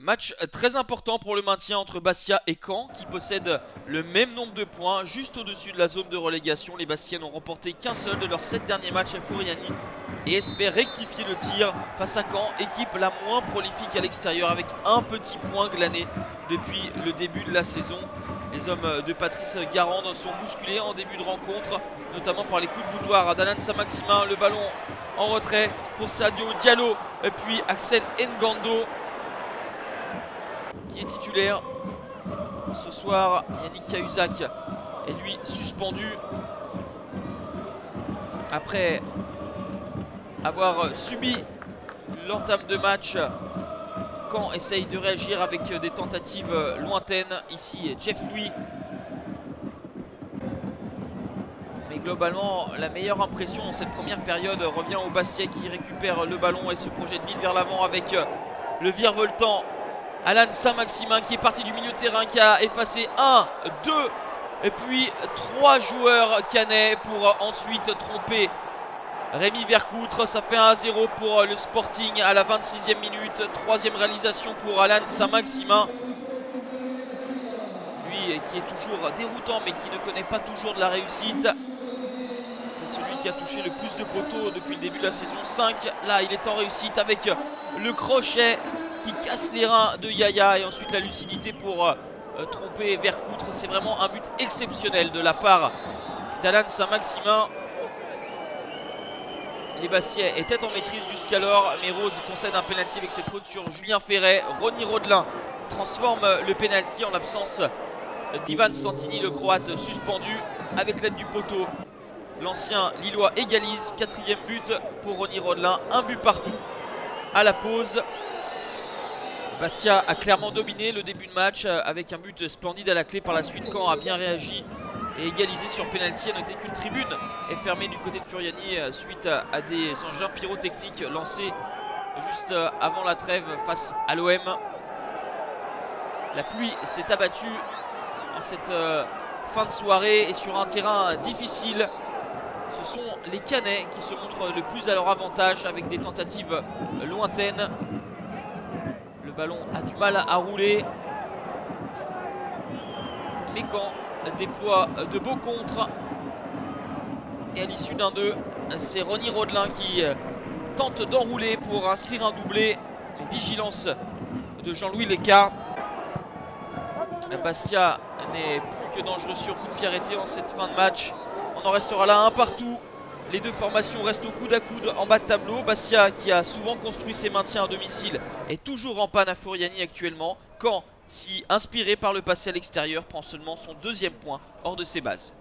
Match très important pour le maintien entre Bastia et Caen qui possèdent le même nombre de points juste au-dessus de la zone de relégation. Les Bastiens n'ont remporté qu'un seul de leurs 7 derniers matchs à Furiani et espèrent rectifier le tir face à Caen, équipe la moins prolifique à l'extérieur avec un petit point glané depuis le début de la saison. Les hommes de Patrice Garande sont bousculés en début de rencontre, notamment par les coups de boutoir d'Alan Saint-Maximin. Le ballon en retrait pour Sadio Diallo, puis Axel Ngando qui est titulaire ce soir. Yannick Cahuzac est lui suspendu après avoir subi l'entame de match. Caen essaye de réagir avec des tentatives lointaines. Ici Jeff Louis, mais globalement la meilleure impression dans cette première période revient au Bastia qui récupère le ballon et se projette vite vers l'avant avec le virevoltant Alan Saint-Maximin qui est parti du milieu de terrain, qui a effacé 1, 2 et puis 3 joueurs caennais pour ensuite tromper Rémi Vercoutre. Ça fait 1-0 pour le Sporting à la 26e minute. Troisième réalisation pour Alan Saint-Maximin. Lui qui est toujours déroutant mais qui ne connaît pas toujours de la réussite. C'est celui qui a touché le plus de poteaux depuis le début de la saison 5. Là il est en réussite avec le crochet qui casse les reins de Yaya et ensuite la lucidité pour tromper Vercoutre. C'est vraiment un but exceptionnel de la part d'Alan Saint-Maximin. Les Bastiais étaient en maîtrise jusqu'alors, mais Rose concède un pénalty avec cette faute sur Julien Ferret. Ronny Rodelin transforme le pénalty en l'absence d'Ivan Santini, le Croate suspendu avec l'aide du poteau. L'ancien Lillois égalise, 4e but pour Ronny Rodelin, un but partout à la pause. Bastia a clairement dominé le début de match avec un but splendide à la clé. Par la suite, Caen a bien réagi et égalisé sur pénalty. À noter qu'une tribune est fermée du côté de Furiani suite à des engins pyrotechniques lancés juste avant la trêve face à l'OM. La pluie s'est abattue en cette fin de soirée et sur un terrain difficile. Ce sont les Caennais qui se montrent le plus à leur avantage avec des tentatives lointaines. Le ballon a du mal à rouler, mais Caen déploie de beaux contres. Et à l'issue d'un 2, c'est Ronny Rodelin qui tente d'enrouler pour inscrire un doublé. Vigilance de Jean-Louis Lécart. Bastia n'est plus que dangereux sur coup de pied arrêté en cette fin de match. On en restera là un partout. Les deux formations restent au coude à coude en bas de tableau. Bastia, qui a souvent construit ses maintiens à domicile, est toujours en panne à Furiani actuellement. Caen, si inspiré par le passé à l'extérieur, prend seulement son 2e point hors de ses bases.